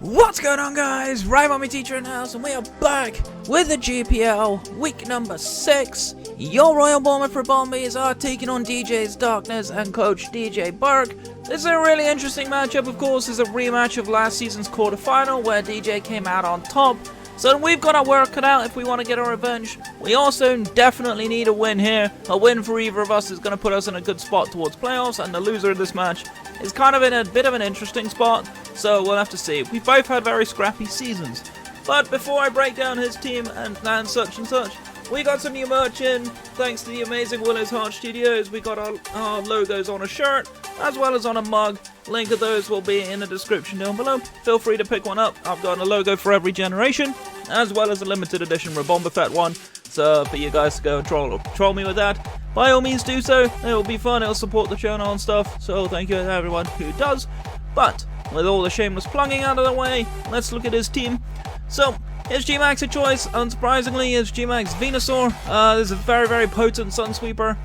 What's going on, guys? Ribombees teacher in house, and we are back with the GPL week number 6. Your Royal Bournemouth Ribombees are taking on DJ's Darkness and Coach DJ Burke. This is a really interesting matchup. Of course, it's a rematch of last season's quarterfinal where DJ came out on top. So we've got to work it out if we want to get our revenge. We also definitely need a win here. A win for either of us is going to put us in a good spot towards playoffs, and the loser of this match is kind of in a bit of an interesting spot, so we'll have to see. We both had very scrappy seasons. But before I break down his team and such and such, we got some new merch in, thanks to the amazing Willow's Heart Studios. We got our logos on a shirt, as well as on a mug. Link of those will be in the description down below. Feel free to pick one up. I've got a logo for every generation, as well as a limited edition Ribombees one. So for you guys to go and troll me with that, by all means do so. It will be fun. It'll support the channel and stuff. So thank you to everyone who does. But with all the shameless plugging out of the way, let's look at his team. So his G-Max of choice, unsurprisingly, is G-Max Venusaur. This is a very, very potent Sunsweeper.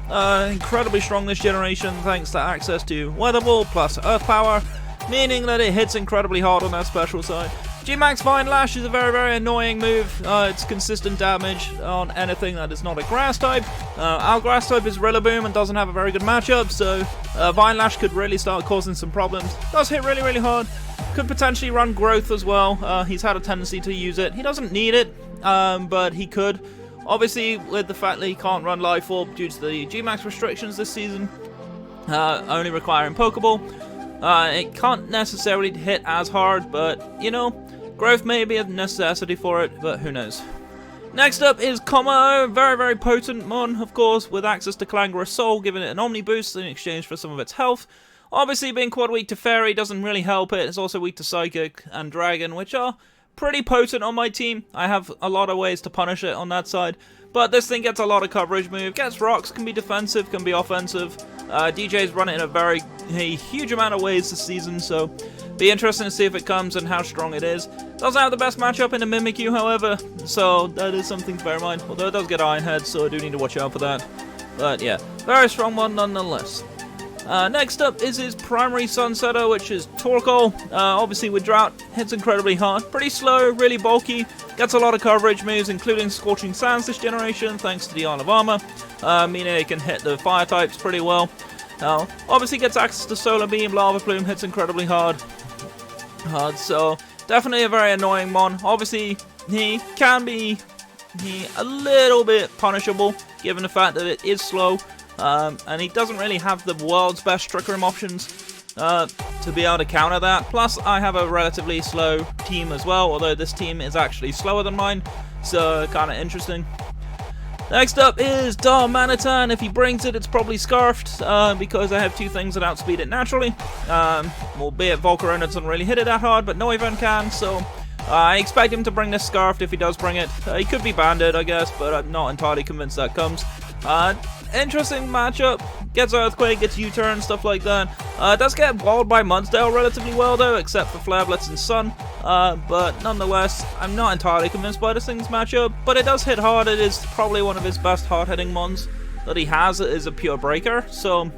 Incredibly strong this generation thanks to access to Weather Ball plus Earth Power, meaning that it hits incredibly hard on that special side. G-Max Vine Lash is a very, very annoying move. It's consistent damage on anything that is not a grass type. Our grass type is Rillaboom and doesn't have a very good matchup, so Vine Lash could really start causing some problems. Does hit really, really hard. Could potentially run Growth as well. He's had a tendency to use it. He doesn't need it, but he could. Obviously, with the fact that he can't run Life Orb due to the G-Max restrictions this season, only requiring Pokeball, it can't necessarily hit as hard, but, you know, Growth may be a necessity for it, but who knows. Next up is Como, very, very potent mon, of course, with access to Clangorous Soul, giving it an Omni boost in exchange for some of its health. Obviously, being quad weak to Fairy doesn't really help it. It's also weak to Psychic and Dragon, which are pretty potent on my team. I have a lot of ways to punish it on that side. But this thing gets a lot of coverage move. Gets rocks, can be defensive, can be offensive. DJ's run it in a huge amount of ways this season, so be interesting to see if it comes and how strong it is. Doesn't have the best matchup in the Mimikyu, however, so that is something to bear in mind. Although it does get Iron Head, so I do need to watch out for that. But yeah, very strong one nonetheless. Next up is his primary Sunsetter, which is Torkoal. Obviously with Drought, hits incredibly hard. Pretty slow, really bulky, gets a lot of coverage moves, including Scorching Sands this generation, thanks to the Isle of Armor, meaning it can hit the fire types pretty well. Obviously gets access to Solar Beam, Lava Plume, hits incredibly hard. So definitely a very annoying mon. Obviously he can be a little bit punishable, given the fact that it is slow. And he doesn't really have the world's best Trick Room options to be able to counter that. Plus, I have a relatively slow team as well, although this team is actually slower than mine, so kind of interesting. Next up is Darmanitan. If he brings it, it's probably Scarfed, because I have two things that outspeed it naturally. Albeit Volcarona doesn't really hit it that hard, but Noivern can, so I expect him to bring this Scarfed if he does bring it. He could be Banded, I guess, but I'm not entirely convinced that comes. Interesting matchup. Gets Earthquake, gets U-Turn, stuff like that. Does get walled by Mudsdale relatively well though, except for Flare Blitz and Sun. But nonetheless, I'm not entirely convinced by this thing's matchup. But it does hit hard. It is probably one of his best hard-hitting mons that he has. It is a pure breaker, so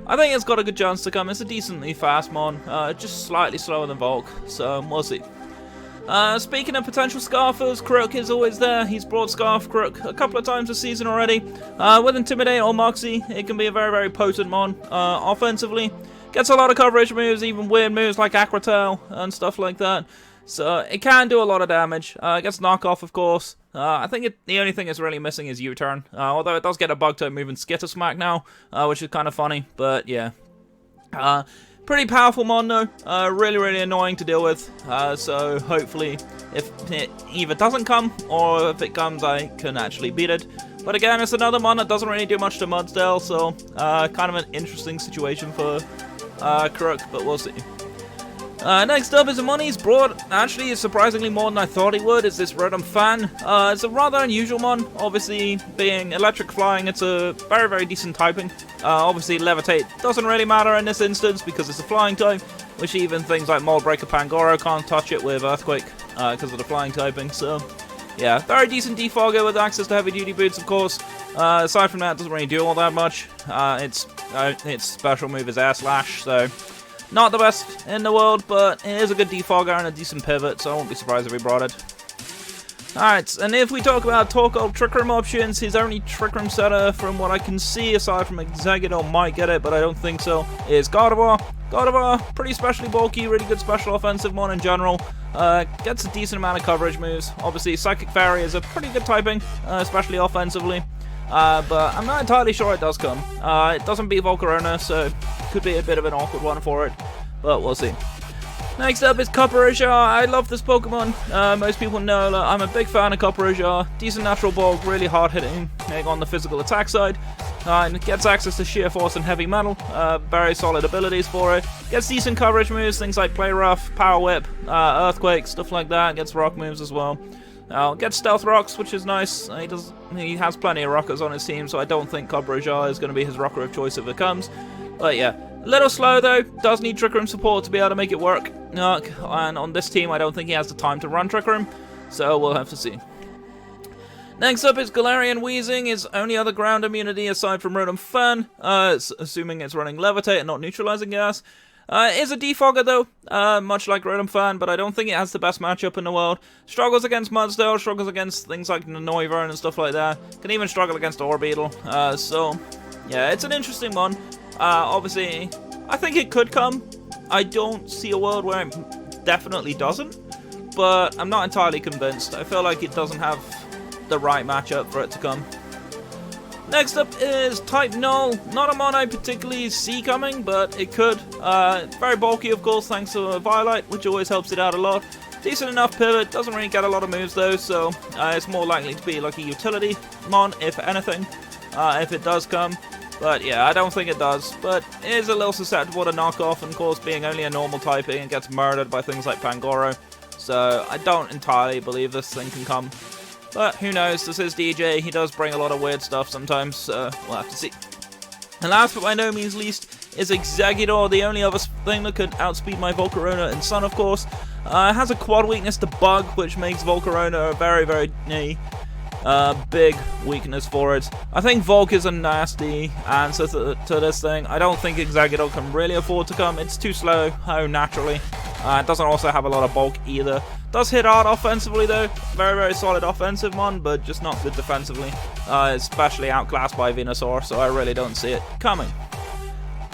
I think it's got a good chance to come. It's a decently fast mon, just slightly slower than Volk, so we'll see. Speaking of potential Scarfers, Crook is always there. He's brought Scarf Crook a couple of times this season already. With Intimidate or Moxie, it can be a very, very potent mon. Offensively, gets a lot of coverage moves, even weird moves like Aqua Tail and stuff like that. So it can do a lot of damage. It gets Knockoff, of course. I think the only thing it's really missing is U-Turn. Although it does get a bug type move in Skitter Smack now, which is kind of funny, but yeah. Pretty powerful mon though, really, really annoying to deal with, so hopefully if it either doesn't come, or if it comes I can actually beat it. But again, it's another mon that doesn't really do much to Mudsdale, so kind of an interesting situation for Crook, but we'll see. Next up is a mon he's brought, actually surprisingly more than I thought he would, is this Rotom Fan. It's a rather unusual mon, obviously being electric flying, it's a very, very decent typing. Obviously Levitate doesn't really matter in this instance because it's a flying type, which even things like Moldbreaker Pangoro can't touch it with Earthquake because of the flying typing, so yeah, very decent defogger with access to heavy duty boots, of course. Aside from that, it doesn't really do all that much. Its special move is Air Slash, so Not the best in the world, but it is a good defogger and a decent pivot, so I won't be surprised if he brought it. Alright, and if we talk about Torkoal Trick Room options, his only Trick Room setter, from what I can see, aside from Exeggutor might get it, but I don't think so, is Gardevoir. Gardevoir, pretty specially bulky, really good special offensive mon in general. Gets a decent amount of coverage moves. Obviously, Psychic Fairy is a pretty good typing, especially offensively. But I'm not entirely sure it does come. It doesn't beat Volcarona, so could be a bit of an awkward one for it, but we'll see. Next up is Copperajah. I love this Pokemon. Most people know that I'm a big fan of Copperajah. Decent natural bulk, really hard hitting on the physical attack side. And gets access to Sheer Force and Heavy Metal. Very solid abilities for it. Gets decent coverage moves, things like Play Rough, Power Whip, Earthquake, stuff like that. Gets rock moves as well. Gets Stealth Rocks, which is nice. He has plenty of rockers on his team, so I don't think Copperajah is going to be his rocker of choice if it comes. But yeah, a little slow though, does need Trick Room support to be able to make it work. And on this team, I don't think he has the time to run Trick Room, so we'll have to see. Next up is Galarian Weezing, his only other ground immunity aside from Rotom Fan, assuming it's running Levitate and not Neutralizing Gas. Is a defogger though, much like Rotom Fan, but I don't think it has the best matchup in the world. Struggles against Mudsdale, struggles against things like Noivern and stuff like that. Can even struggle against Orbeetle, so yeah, it's an interesting one. Obviously, I think it could come. I don't see a world where it definitely doesn't, but I'm not entirely convinced. I feel like it doesn't have the right matchup for it to come. Next up is Type Null. Not a mon I particularly see coming, but it could. Very bulky, of course, thanks to a Violet, which always helps it out a lot. Decent enough pivot, doesn't really get a lot of moves though, so it's more likely to be like a utility mon, if anything, if it does come. But yeah, I don't think it does, but it is a little susceptible to knockoff, and of course being only a normal typing, it gets murdered by things like Pangoro. So I don't entirely believe this thing can come. But who knows, this is DJ, he does bring a lot of weird stuff sometimes, so we'll have to see. And last but by no means least is Exeggutor, the only other thing that could outspeed my Volcarona and Sun, of course. It has a quad weakness to Bug, which makes Volcarona a very, very big weakness for it. I think Volk is a nasty answer to this thing. I don't think Exeggutor can really afford to come. It's too slow, naturally. It doesn't also have a lot of bulk either. Does hit hard offensively though. Very, very solid offensive one, but just not good defensively. Especially outclassed by Venusaur, so I really don't see it coming.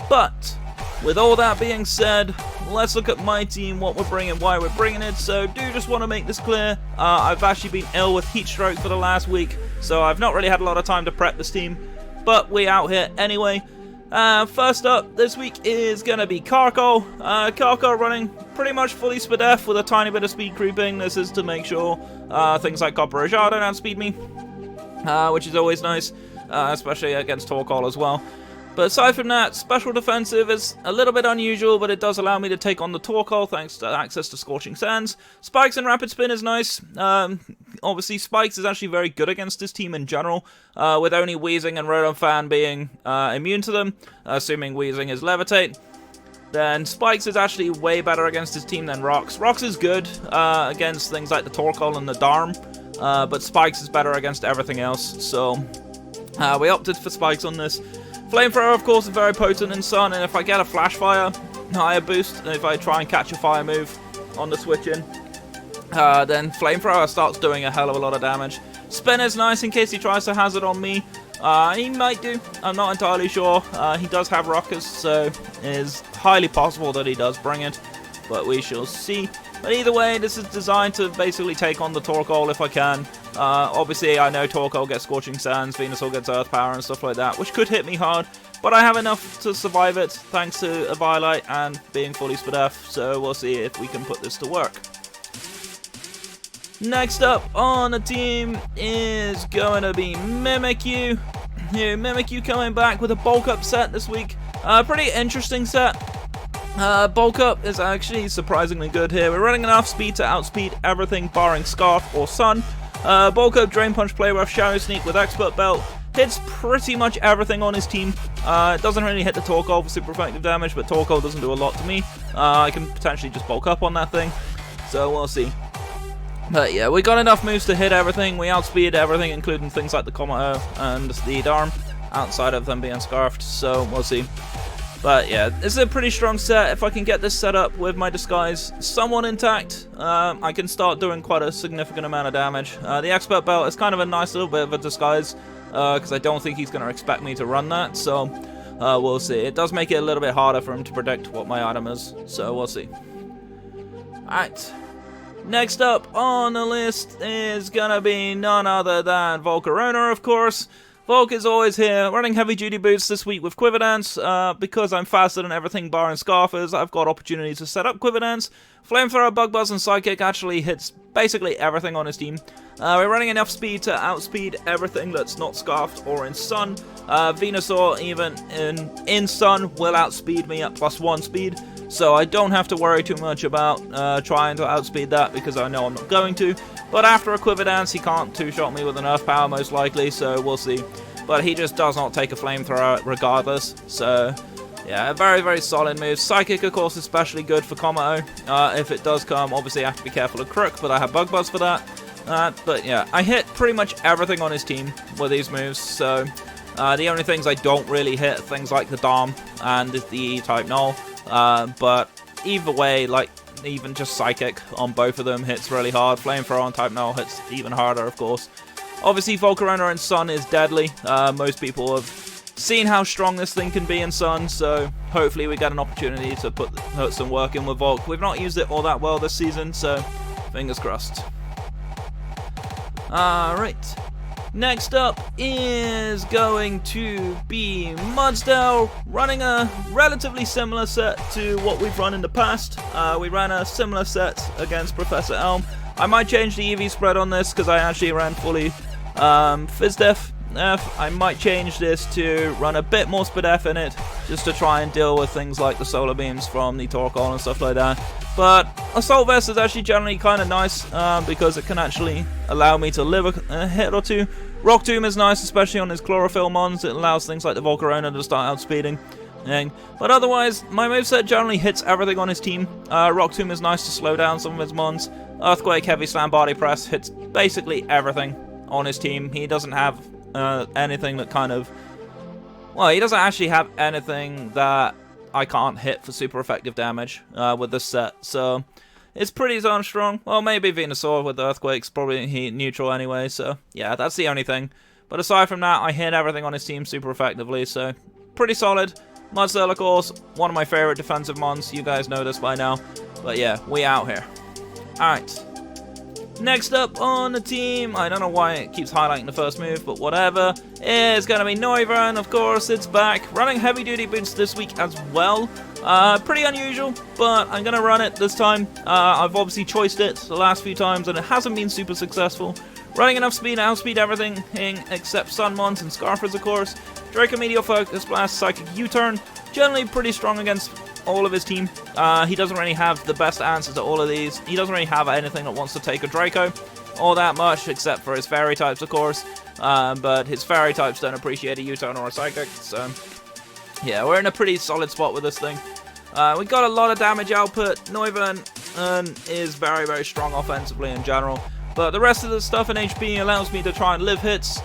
But with all that being said, let's look at my team, what we're bringing, why we're bringing it. So do just want to make this clear, I've actually been ill with heat stroke for the last week, so I've not really had a lot of time to prep this team, but we're out here anyway. First up this week is going to be Carkol. Carkol running pretty much fully Spadef with a tiny bit of speed creeping. This is to make sure things like Copperajah don't outspeed me, which is always nice, especially against Torkoal as well. But aside from that, special defensive is a little bit unusual, but it does allow me to take on the Torkoal thanks to access to Scorching Sands. Spikes and Rapid Spin is nice. Obviously, Spikes is actually very good against this team in general, with only Weezing and Rotom Fan being immune to them, assuming Weezing is Levitate. Then Spikes is actually way better against his team than Rocks. Rocks is good against things like the Torkoal and the Darm, but Spikes is better against everything else, so we opted for Spikes on this. Flamethrower, of course, is very potent in Sun, and if I get a Flash Fire, higher boost, if I try and catch a fire move on the switch-in, then Flamethrower starts doing a hell of a lot of damage. Spin is nice in case he tries to hazard on me. He might do, I'm not entirely sure. He does have rockers, so it is highly possible that he does bring it, but we shall see. But either way, this is designed to basically take on the Torkoal if I can. Obviously, I know Torkoal gets Scorching Sands, Venusaur gets Earth Power and stuff like that, which could hit me hard, but I have enough to survive it thanks to a Violet and being fully Spadef, so we'll see if we can put this to work. Next up on the team is going to be Mimikyu. Mimikyu coming back with a bulk up set this week. Pretty interesting set. Bulk up is actually surprisingly good here. We're running enough speed to outspeed everything barring Scarf or Sun. Bulk up, Drain Punch, Play Rough, Shadow Sneak with Expert Belt. Hits pretty much everything on his team. It doesn't really hit the Torkoal for super effective damage, but Torkoal doesn't do a lot to me. I can potentially just bulk up on that thing, so we'll see. But yeah, we got enough moves to hit everything. We outspeed everything, including things like the Komodo and the Darm, outside of them being Scarfed, so we'll see. But yeah, it's a pretty strong set. If I can get this set up with my disguise somewhat intact, I can start doing quite a significant amount of damage. The expert belt is kind of a nice little bit of a disguise, because I don't think he's going to expect me to run that, so we'll see. It does make it a little bit harder for him to predict what my item is, so we'll see. Alright. Next up on the list is gonna be none other than Volcarona, of course. Volk is always here, running heavy duty boots this week with Quiver Dance. Because I'm faster than everything barring Scarfers, I've got opportunities to set up Quiver Dance. Flamethrower, Bug Buzz, and Psychic actually hits basically everything on his team. We're running enough speed to outspeed everything that's not Scarfed or in Sun. Venusaur, even in Sun, will outspeed me at +1 speed. So I don't have to worry too much about trying to outspeed that, because I know I'm not going to. But after a Quiver Dance, he can't two-shot me with enough power most likely, so we'll see. But he just does not take a Flamethrower regardless, so yeah, a very, very solid move. Psychic, of course, especially good for Komodo. If it does come, obviously I have to be careful of Crook, but I have Bug Buzz for that. But yeah, I hit pretty much everything on his team with these moves, so the only things I don't really hit are things like the Dom and the E-type Null. But either way, like, even just Psychic on both of them hits really hard. Flamethrower on type Null hits even harder, of course. Obviously, Volcarona in Sun is deadly. Most people have seen how strong this thing can be in Sun, so hopefully we get an opportunity to put some work in with Volk. We've not used it all that well this season, so fingers crossed. Alright. Next up is going to be Mudsdale, running a relatively similar set to what we've run in the past. We ran a similar set against Professor Elm. I might change the EV spread on this because I actually ran fully Fizdef. I might change this to run a bit more Spadef in it, just to try and deal with things like the solar beams from the Torkoal and stuff like that. But Assault Vest is actually generally kind of nice, because it can actually allow me to live a hit or two. Rock Tomb is nice, especially on his Chlorophyll mons. It allows things like the Volcarona to start outspeeding. But otherwise, my moveset generally hits everything on his team. Rock Tomb is nice to slow down some of his mons. Earthquake, Heavy Slam, Body Press hits basically everything on his team. He doesn't have anything that kind of... Well, he doesn't actually have anything that I can't hit for super effective damage with this set, so it's pretty darn strong. Well, maybe Venusaur with Earthquake's probably heat neutral anyway, so yeah, that's the only thing. But aside from that, I hit everything on his team super effectively, so pretty solid. Mudsdale, of course, one of my favorite defensive mons. You guys know this by now, but yeah, we out here. Alright. Next up on the team, I don't know why it keeps highlighting the first move, but whatever, is going to be Noivern. Of course, it's back. Running heavy duty boots this week as well. Pretty unusual, but I'm going to run it this time. I've obviously choiced it the last few times, and it hasn't been super successful. Running enough speed to outspeed everything except Sun Mons and Scarfers, of course. Draco Meteor Focus Blast, Psychic U-Turn. Generally pretty strong against all of his team. He doesn't really have the best answers to all of these. He doesn't really have anything that wants to take a Draco all that much, except for his fairy types, of course. But his fairy types don't appreciate a U-Turn or a Psychic, so yeah, we're in a pretty solid spot with this thing. We got a lot of damage output. Noivern is very, very strong offensively in general, but the rest of the stuff in HP allows me to try and live hits.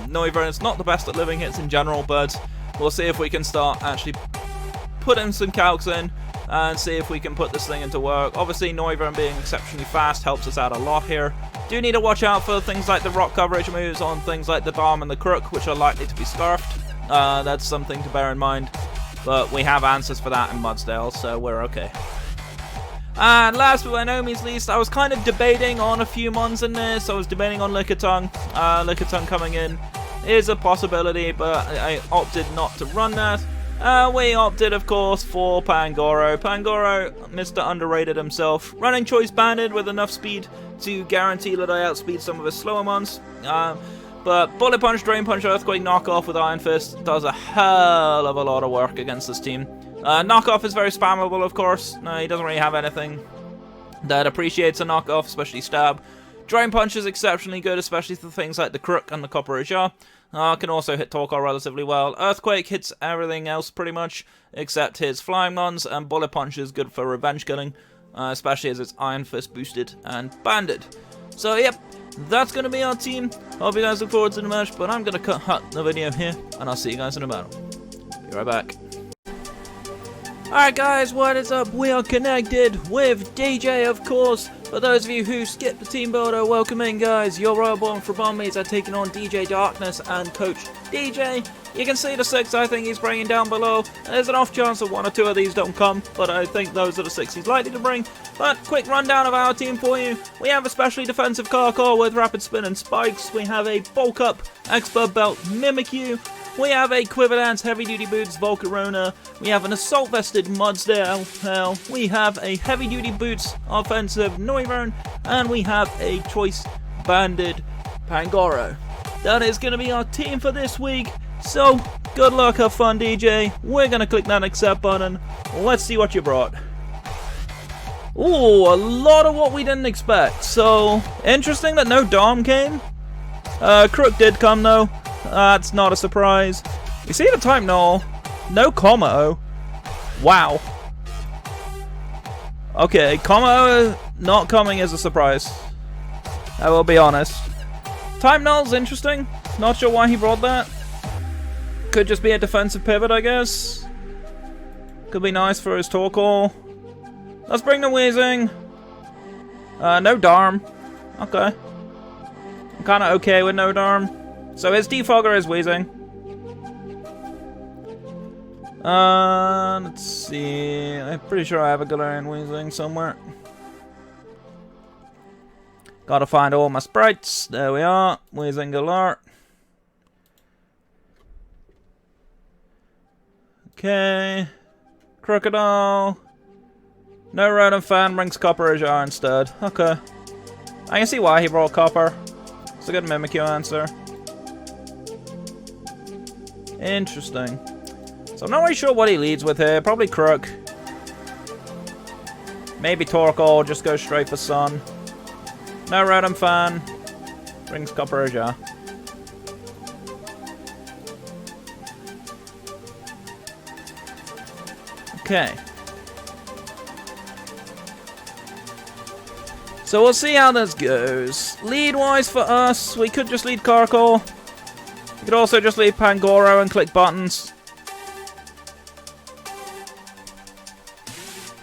Noivern is not the best at living hits in general, but we'll see if we can start actually putting some calcs in and see if we can put this thing into work. Obviously, Noivern being exceptionally fast helps us out a lot here. Do need to watch out for things like the rock coverage moves on things like the Dom and the Crook, which are likely to be scarfed. That's something to bear in mind, but we have answers for that in Mudsdale, so we're okay. And last but by no means least, I was kind of debating on a few mons in this. I was debating on Lickitung. Lickitung coming in is a possibility, but I opted not to run that. We opted, of course, for Pangoro. Pangoro, Mr. Underrated himself. Running Choice Banded with enough speed to guarantee that I outspeed some of his slower mons. But Bullet Punch, Drain Punch, Earthquake, Knockoff with Iron Fist does a hell of a lot of work against this team. Knockoff is very spammable, of course. No, he doesn't really have anything that appreciates a knockoff, especially stab. Drain Punch is exceptionally good, especially for things like the Crook and the Copper Jar. Can also hit Torkoal relatively well. Earthquake hits everything else pretty much, except his flying mons, and Bullet Punch is good for revenge killing, especially as it's Iron Fist boosted and banded. So yep, that's going to be our team. Hope you guys look forward to the match, but I'm going to cut the video here, and I'll see you guys in a battle. Be right back. Alright guys, what is up? We are connected with DJ, of course. For those of you who skipped the team builder, welcome in guys. Your Royal Bournemouth Ribombees are taking on DJ Darkness and Coach DJ. You can see the 6 I think he's bringing down below. There's an off chance that 1 or 2 of these don't come, but I think those are the 6 he's likely to bring. But quick rundown of our team for you. We have a specially defensive Carcore with rapid spin and spikes. We have a bulk up expert belt Mimikyu. We have a Quiver Dance Heavy Duty Boots Volcarona. We have an Assault Vested Mudsdale. We have a Heavy Duty Boots Offensive Noivern. And we have a Choice Banded Pangoro. That is going to be our team for this week. So, good luck, have fun, DJ. We're going to click that accept button. Let's see what you brought. Ooh, a lot of what we didn't expect. So, interesting that no Dom came. Crook did come, though. That's not a surprise. You see the type null. No Komao. Wow. Okay, Komao not coming is a surprise. I will be honest. Type null's interesting. Not sure why he brought that. Could just be a defensive pivot, I guess. Could be nice for his Torkoal. Let's bring the Weezing. No Darm. Okay. I'm kind of okay with no Darm. So his defogger is Weezing. Let's see. I'm pretty sure I have a Galarian Weezing somewhere. Gotta find all my sprites. There we are. Weezing Galar. Okay. Crocodile. No Rodent Fan brings Copper Ajar instead. Okay. I can see why he brought Copper. It's a good Mimikyu answer. Interesting. So I'm not really sure what he leads with here. Probably Crook. Maybe Torkoal, just go straight for Sun. No Rodent Fan. Brings Copper Ajar. Okay. So we'll see how this goes. Lead-wise for us, we could just lead Carcore. We could also just leave Pangoro and click buttons.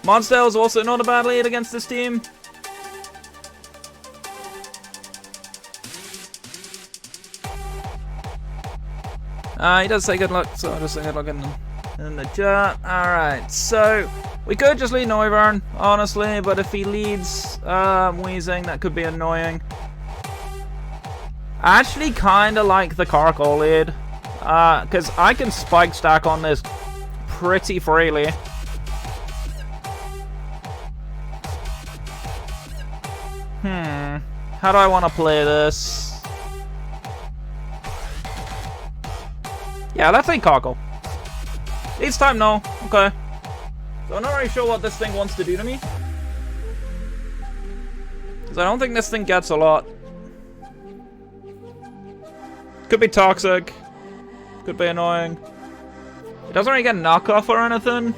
Mudsdale is also not a bad lead against this team. He does say good luck, so I'll just say good luck in the chat. Alright, so we could just lead Noivern, honestly, but if he leads Weezing, that could be annoying. I actually kind of like the Carcore lead, because I can spike stack on this pretty freely. How do I want to play this? Yeah, let's say Carcore. It's time now. Okay. So I'm not really sure what this thing wants to do to me. Because I don't think this thing gets a lot. Could be toxic. Could be annoying. It doesn't really get knockoff or anything.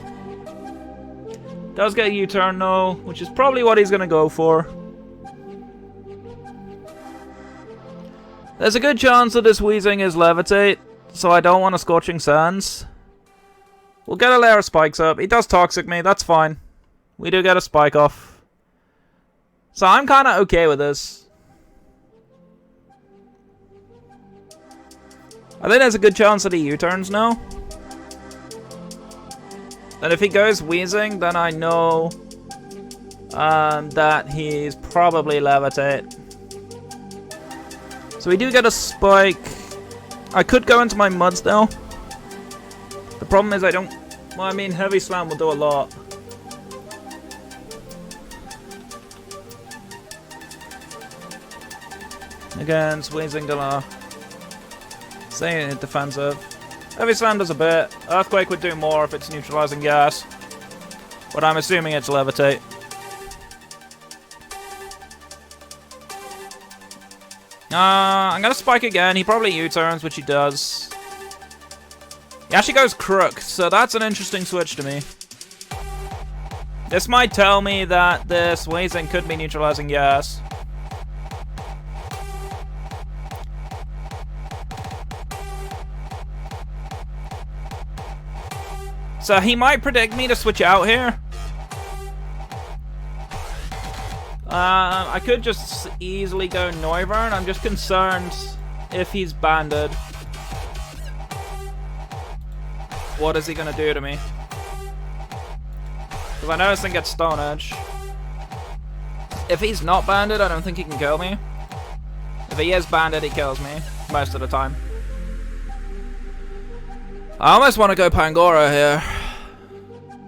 Does get U-turn though, which is probably what he's going to go for. There's a good chance that this Weezing is Levitate, so I don't want a Scorching Sands. We'll get a layer of spikes up. He does toxic me, that's fine. We do get a spike off. So I'm kind of okay with this. I think there's a good chance that he U-turns now. And if he goes Weezing, then I know that he's probably Levitate. So we do get a spike. I could go into my Mudsdale. The problem is I don't... Well, I mean, Heavy Slam will do a lot. Against Weezing Galar. Saying it defensive. Heavy Slam does a bit. Earthquake would do more if it's neutralizing gas. But I'm assuming it's Levitate. I'm gonna spike again. He probably U-turns, which he does. He actually goes Crook, so that's an interesting switch to me. This might tell me that this Weezing could be neutralizing gas. So he might predict me to switch out here. I could just easily go Noivern. I'm just concerned if he's banded. What is he going to do to me? Because I know this thing gets Stone Edge. If he's not banded, I don't think he can kill me. If he is banded, he kills me most of the time. I almost want to go Pangoro here.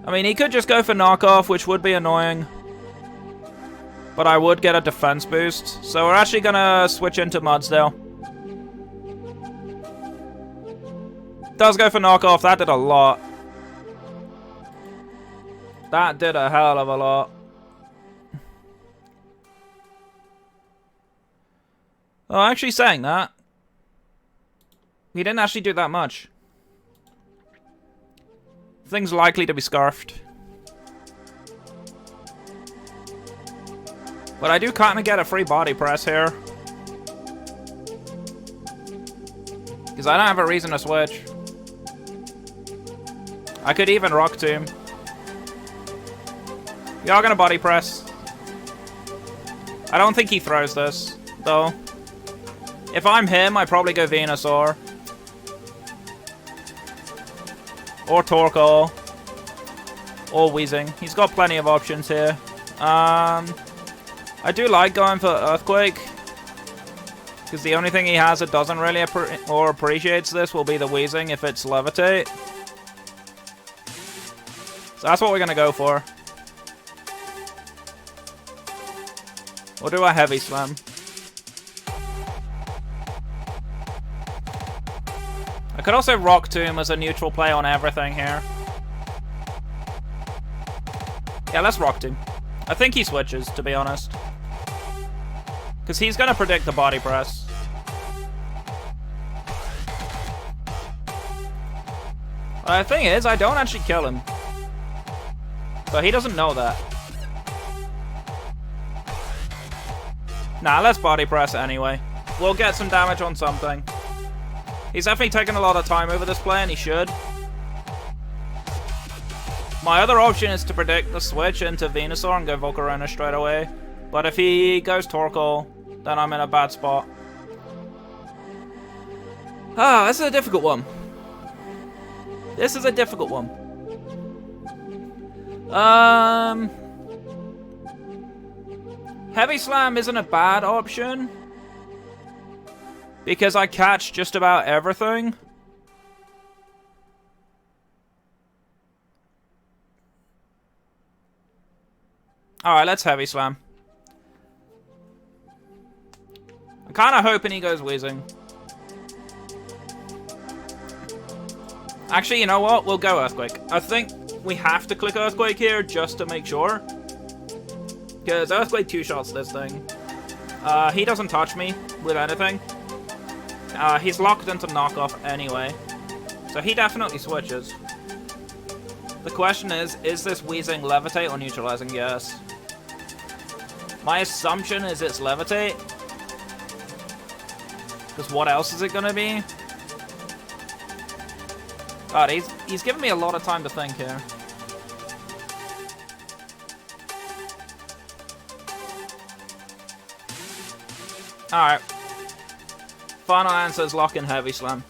I mean, he could just go for knockoff, which would be annoying. But I would get a defense boost. So we're actually going to switch into Mudsdale. Does go for knockoff. That did a lot. That did a hell of a lot. Oh, actually saying that. He didn't actually do that much. Thing's likely to be scarfed. But I do kind of get a free body press here. Because I don't have a reason to switch. I could even Rock Tomb. Y'all gonna body press. I don't think he throws this, though. If I'm him, I probably go Venusaur. Or Torkoal. Or Weezing. He's got plenty of options here. I do like going for Earthquake. Because the only thing he has that doesn't really appreciates this will be the Weezing if it's Levitate. So that's what we're going to go for. We'll do a Heavy Slam. I could also Rock Tomb as a neutral play on everything here. Yeah, let's Rock Tomb. I think he switches, to be honest. Because he's going to predict the body press. The thing is, I don't actually kill him. But he doesn't know that. Nah, let's body press anyway. We'll get some damage on something. He's definitely taking a lot of time over this play, and he should. My other option is to predict the switch into Venusaur and go Volcarona straight away. But if he goes Torkoal, then I'm in a bad spot. Ah, this is a difficult one. This is a difficult one. Heavy Slam isn't a bad option. Because I catch just about everything. Alright, let's Heavy Slam. I'm kind of hoping he goes Weezing. Actually, you know what? We'll go Earthquake. I think we have to click Earthquake here just to make sure. Because Earthquake two-shots this thing. He doesn't touch me with anything. He's locked into knockoff anyway. So he definitely switches. The question is this Weezing Levitate or neutralizing? Yes. My assumption is it's Levitate. Because what else is it going to be? God, he's giving me a lot of time to think here. Alright. Final answer is lock in Heavy Slam.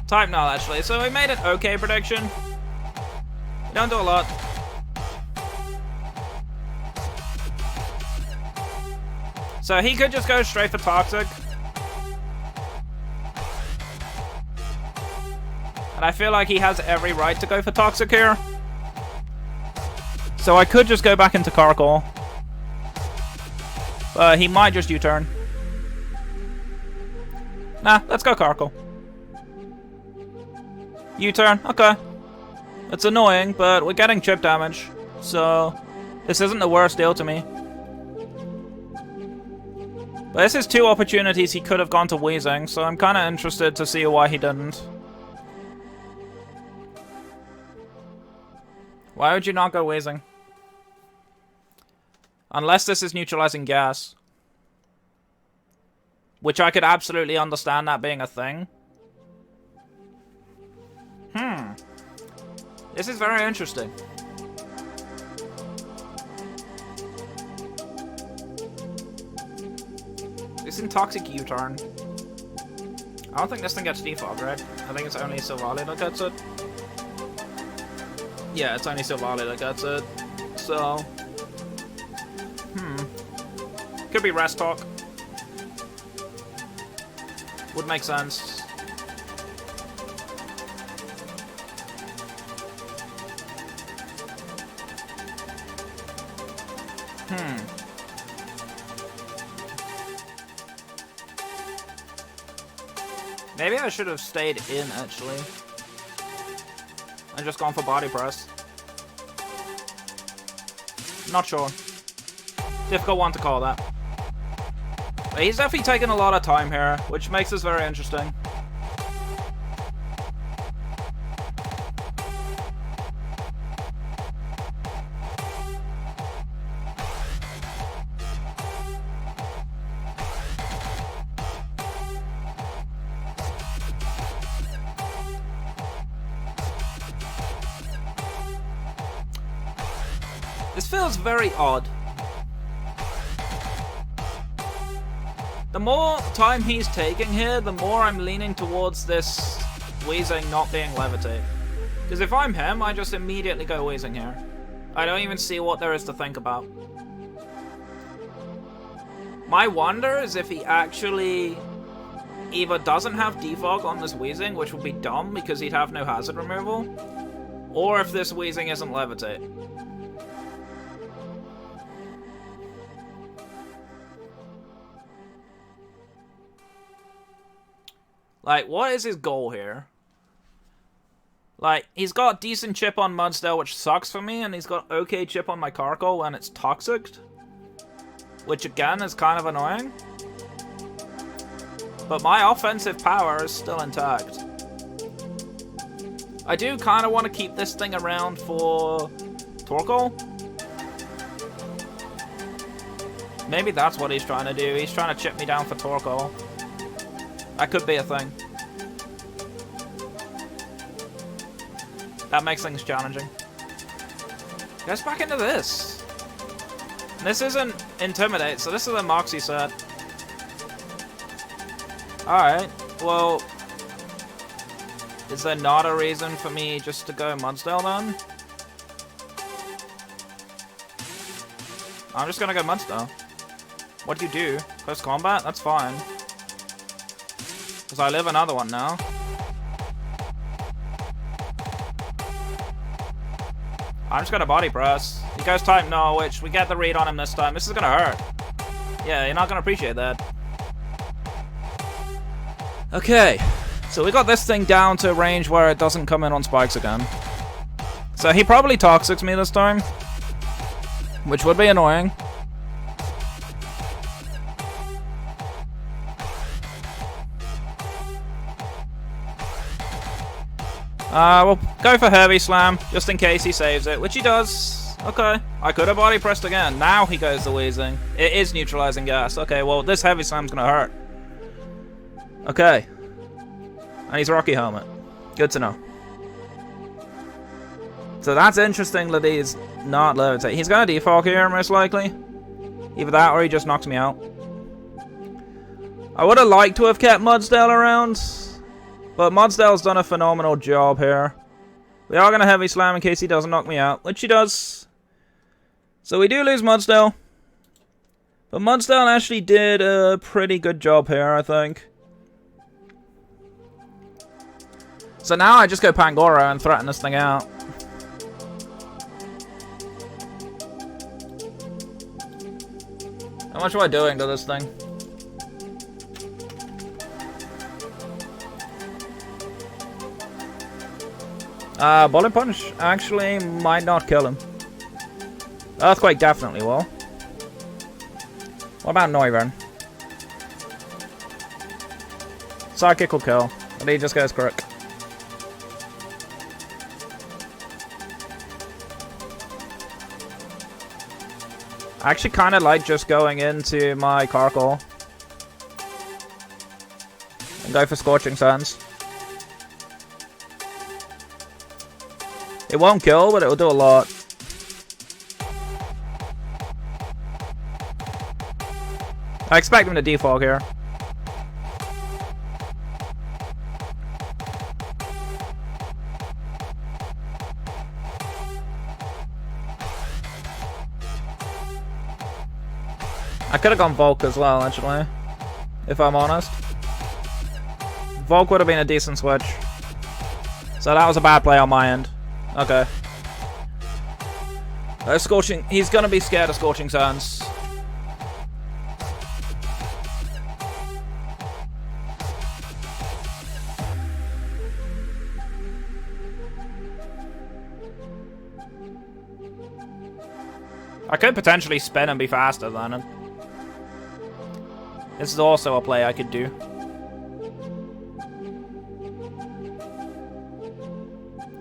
Type null, actually. So we made an okay prediction. We don't do a lot. So he could just go straight for Toxic. And I feel like he has every right to go for Toxic here. So I could just go back into Carkol. But he might just U-turn. Nah, let's go Carkol. U-turn, okay. It's annoying, but we're getting chip damage. So this isn't the worst deal to me. But this is two opportunities he could have gone to Weezing, so I'm kind of interested to see why he didn't. Why would you not go wheezing? Unless this is neutralizing gas. Which I could absolutely understand that being a thing. This is very interesting. This Intoxic U-turn. I don't think this thing gets defog, right? I think it's only Silvally that gets it. Yeah, it's only Silvally that gets it. So... Could be Rest Talk. Would make sense. Maybe I should have stayed in, actually. And just gone for body press. Not sure. Difficult one to call that. But he's definitely taking a lot of time here, which makes this very interesting. This feels very odd. The more time he's taking here, the more I'm leaning towards this wheezing not being levitate. Because if I'm him, I just immediately go wheezing here. I don't even see what there is to think about. My wonder is if he actually either doesn't have defog on this wheezing, which would be dumb because he'd have no hazard removal, or if this wheezing isn't levitate. Like, what is his goal here? Like, he's got decent chip on Mudsdale, which sucks for me, and he's got okay chip on my Carkol when it's toxic. Which, again, is kind of annoying. But my offensive power is still intact. I do kind of want to keep this thing around for Torkoal. Maybe that's what he's trying to do. He's trying to chip me down for Torkoal. That could be a thing. That makes things challenging. Goes back into this. And this isn't Intimidate, so this is a Moxie set. Alright, well... Is there not a reason for me just to go Mudsdale then? I'm just gonna go Mudsdale. What do you do? Close combat? That's fine. Because I live another one now. I'm just gonna body press. He goes type no, which we get the read on him this time. This is gonna hurt. Yeah, you're not gonna appreciate that. Okay, so we got this thing down to a range where it doesn't come in on spikes again. So he probably toxics me this time, which would be annoying. We'll go for Heavy Slam, just in case he saves it, which he does. Okay, I could have body pressed again. Now he goes the wheezing. It is neutralizing gas. Okay, well, this Heavy Slam's gonna hurt. Okay. And he's Rocky Helmet. Good to know. So that's interesting that he's not levitate. He's gonna defog here, most likely. Either that or he just knocks me out. I would have liked to have kept Mudsdale around. But Mudsdale's done a phenomenal job here. We are going to Heavy Slam in case he doesn't knock me out, which he does. So we do lose Mudsdale. But Mudsdale actually did a pretty good job here, I think. So now I just go Pangoro and threaten this thing out. How much am I doing to this thing? Bullet Punch actually might not kill him. Earthquake definitely will. What about Noivern? Sidekick will kill, but he just goes crook. I actually kind of like just going into my Carkol. And go for Scorching Sands. It won't kill, but it will do a lot. I expect him to defog here. I could have gone Volk as well, actually. If I'm honest. Volk would have been a decent switch. So that was a bad play on my end. Okay. Scorching. He's gonna be scared of Scorching Sands. I could potentially spin and be faster than him. This is also a play I could do.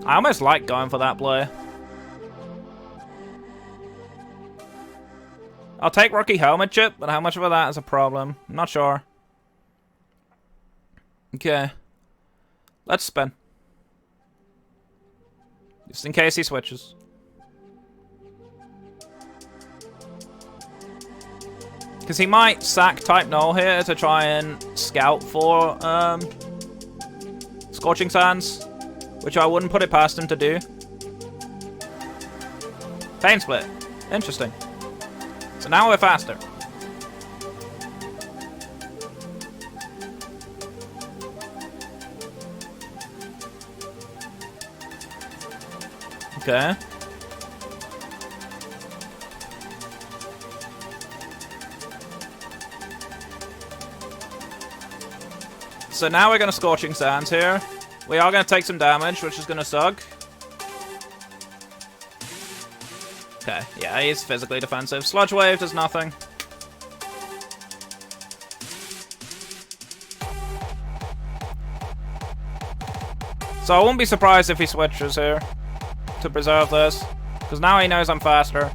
I almost like going for that play. I'll take Rookie Helmet Chip, but how much of that is a problem? I'm not sure. Okay. Let's spin. Just in case he switches. Because he might sack Type Null here to try and scout for Scorching Sands, which I wouldn't put it past him to do. Pain Split. Interesting. So now we're faster. Okay. So now we're going to Scorching Sands here. We are going to take some damage, which is going to suck. Okay, yeah, he's physically defensive. Sludge Wave does nothing. So I won't be surprised if he switches here to preserve this, because now he knows I'm faster.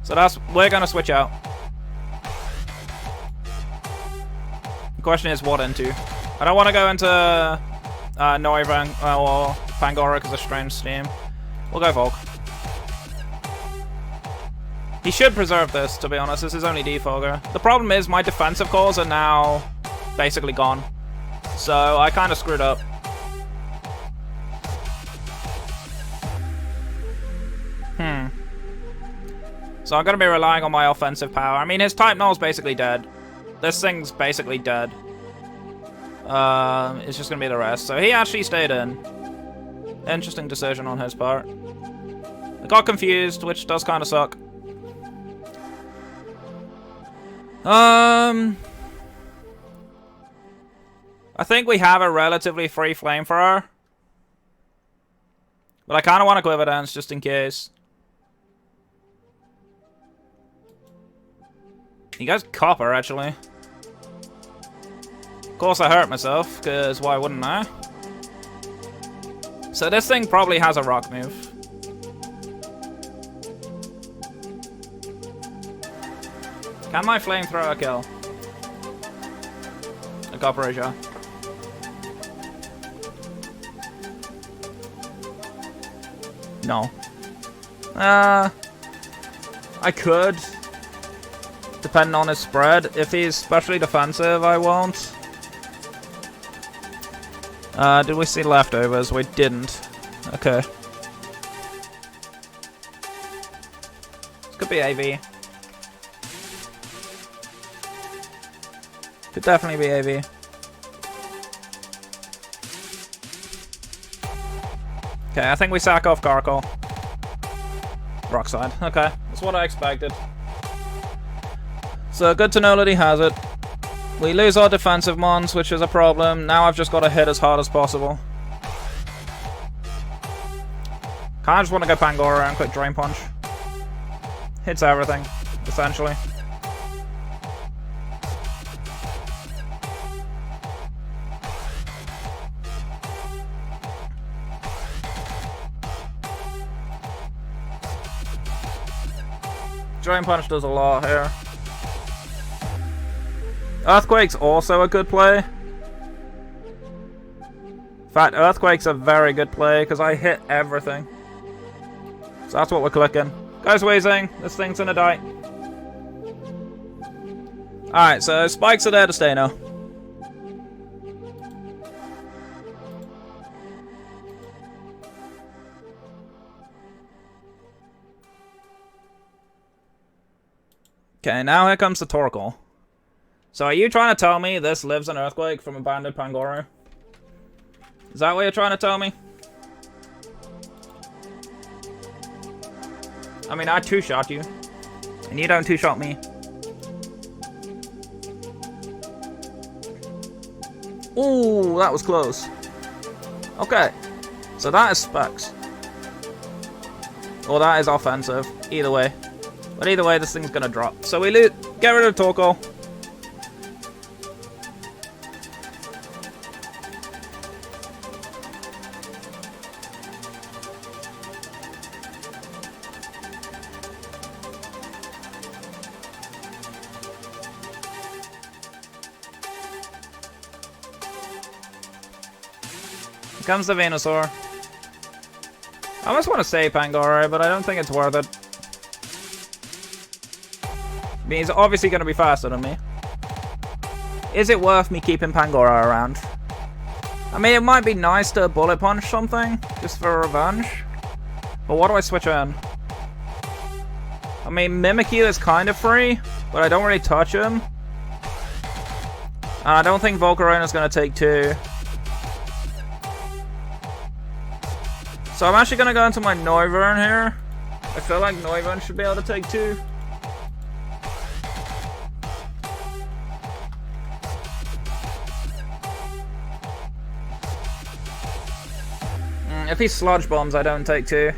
So we're going to switch out. The question is what into. I don't want to go into Noivang or Pangoro because of Strange Steam. We'll go Volk. He should preserve this, to be honest. This is only Defogger. The problem is my defensive calls are now basically gone. So I kind of screwed up. So I'm going to be relying on my offensive power. I mean, his Type Null's basically dead. This thing's basically dead. It's just going to be the rest. So he actually stayed in. Interesting decision on his part. I got confused, which does kind of suck. I think we have a relatively free flamethrower. But I kind of want a Quiver Dance just in case. He goes Copper, actually. Of course I hurt myself, because why wouldn't I? So this thing probably has a rock move. Can my flamethrower kill a Copper? No. I could. Depending on his spread. If he's specially defensive, I won't. Did we see leftovers? We didn't. Okay. This could be AV. Could definitely be AV. Okay, I think we sack off Garkle. Rockside. Okay, that's what I expected. So good to know that he has it. We lose our defensive mons, which is a problem. Now I've just got to hit as hard as possible. Kinda just want to go Pangoro and quick Drain Punch. Hits everything, essentially. Drain Punch does a lot here. Earthquake's also a good play. In fact, Earthquake's a very good play because I hit everything. So that's what we're clicking. Guys, Wheezing. This thing's gonna die. Alright, so spikes are there to stay now. Okay, now here comes the Torkoal. So are you trying to tell me this lives an Earthquake from a banded Pangoro? Is that what you're trying to tell me? I mean, I two-shot you. And you don't two-shot me. Ooh, that was close. Okay. So that is specs. Or that is offensive. Either way. But either way, this thing's gonna drop. So we get rid of Torkoal. Here comes the Venusaur. I almost want to say Pangoro, but I don't think it's worth it. I mean, he's obviously going to be faster than me. Is it worth me keeping Pangoro around? I mean, it might be nice to Bullet Punch something, just for revenge. But what do I switch in? I mean, Mimikyu is kind of free, but I don't really touch him. And I don't think Volcarona is going to take 2. So I'm actually going to go into my Noivern here. I feel like Noivern should be able to take 2. If he Sludge Bombs, I don't take 2.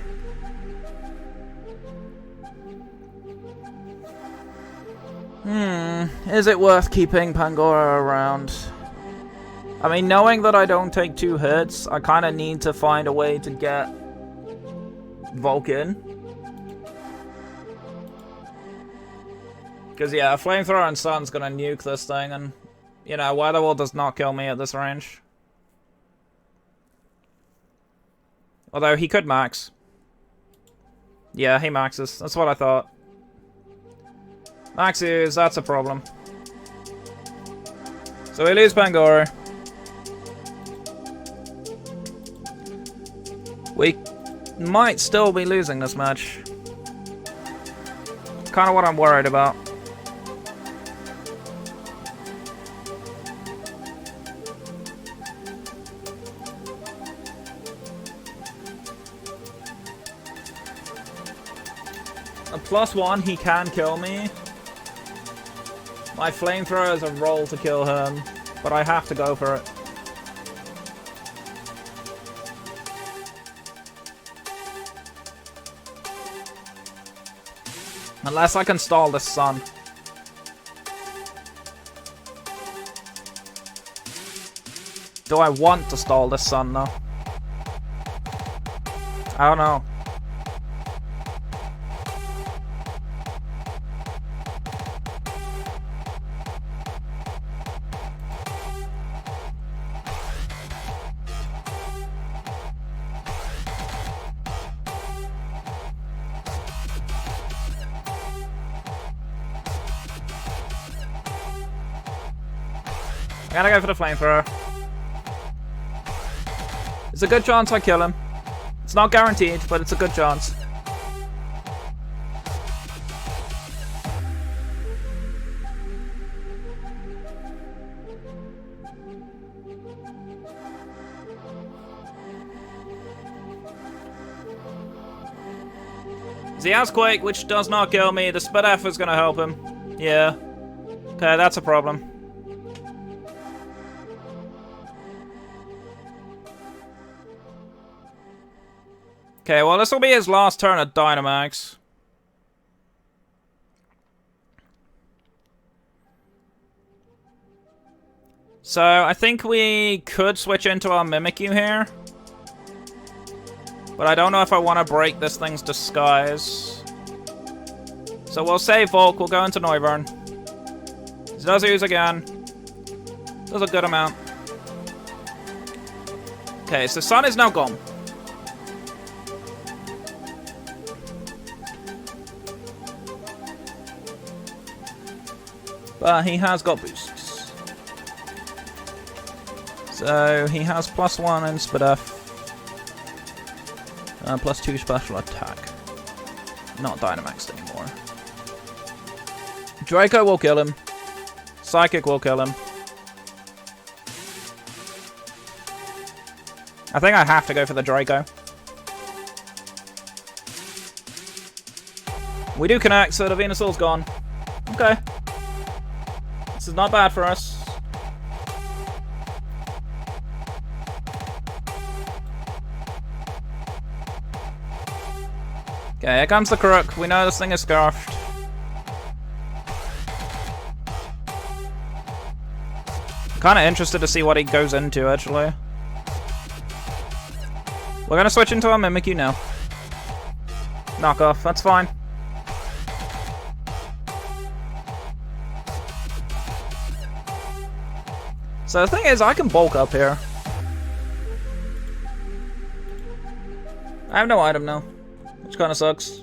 Is it worth keeping Pangoro around? I mean, knowing that I don't take 2 hits, I kind of need to find a way to get Vulcan. Because, yeah, a Flamethrower and Sun's gonna nuke this thing, and, you know, Weatherwall does not kill me at this range. Although, he could max. Yeah, he maxes. That's what I thought. Maxes, that's a problem. So we lose Pangoro. We might still be losing this match. Kind of what I'm worried about. A +1, he can kill me. My Flamethrower is a roll to kill him, but I have to go for it. Unless I can stall this Sun. Do I want to stall this Sun, though? I don't know. I gotta go for the Flamethrower. It's a good chance I kill him. It's not guaranteed, but it's a good chance. The Earthquake, which does not kill me. The Spit F is gonna help him. Yeah. Okay, that's a problem. Okay, well, this will be his last turn at Dynamax. So, I think we could switch into our Mimikyu here. But I don't know if I want to break this thing's disguise. So we'll save Volk, we'll go into Noivern. He does use again. Does a good amount. Okay, so Sun is now gone. But he has got boosts. So he has +1 in SPDF. +2 special attack. Not Dynamaxed anymore. Draco will kill him. Psychic will kill him. I think I have to go for the Draco. We do connect, so the Venusaur's gone. Okay. This is not bad for us. Okay, here comes the Crook. We know this thing is scarfed. Kind of interested to see what he goes into, actually. We're gonna switch into our Mimikyu now. Knock off, that's fine. So the thing is, I can bulk up here. I have no item now, which kind of sucks.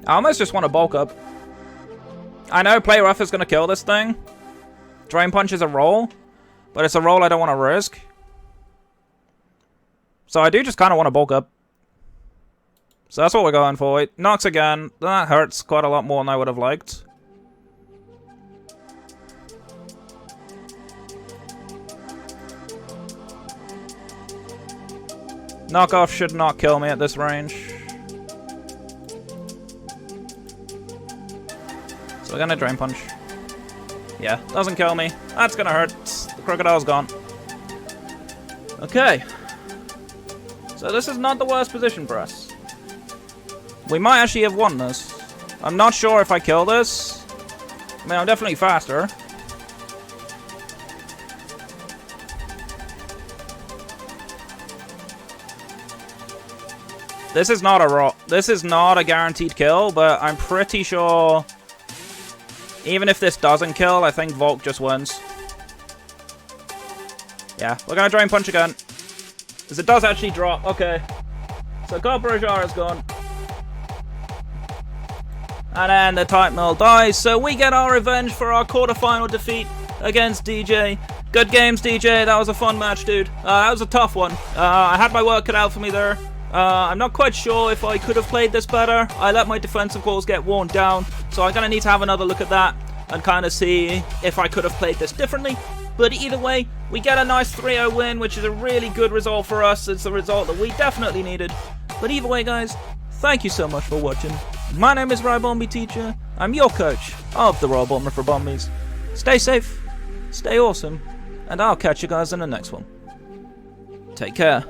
I almost just want to bulk up. I know Play Rough is going to kill this thing. Drain Punch is a roll, but it's a roll I don't want to risk. So I do just kind of want to bulk up. So that's what we're going for. It knocks again. That hurts quite a lot more than I would have liked. Knockoff should not kill me at this range. So we're gonna Drain Punch. Yeah, doesn't kill me. That's gonna hurt. The Crocodile's gone. Okay. So this is not the worst position for us. We might actually have won this. I'm not sure if I kill this. I mean, I'm definitely faster. This is not a guaranteed kill, but I'm pretty sure even if this doesn't kill, I think Volk just wins. Yeah, we're gonna Drain Punch again. Because it does actually drop. Okay. So Corporajar is gone. And then the Type Mill dies. So we get our revenge for our quarterfinal defeat against DJ. Good games, DJ. That was a fun match, dude. That was a tough one. I had my work cut out for me there. I'm not quite sure if I could have played this better. I let my defensive calls get worn down. So I'm going to need to have another look at that and kind of see if I could have played this differently. But either way, we get a nice 3-0 win, which is a really good result for us. It's a result that we definitely needed. But either way, guys, thank you so much for watching. My name is Ribombee Teacher. I'm your coach of the Bournemouth Ribombees. Stay safe, stay awesome, and I'll catch you guys in the next one. Take care.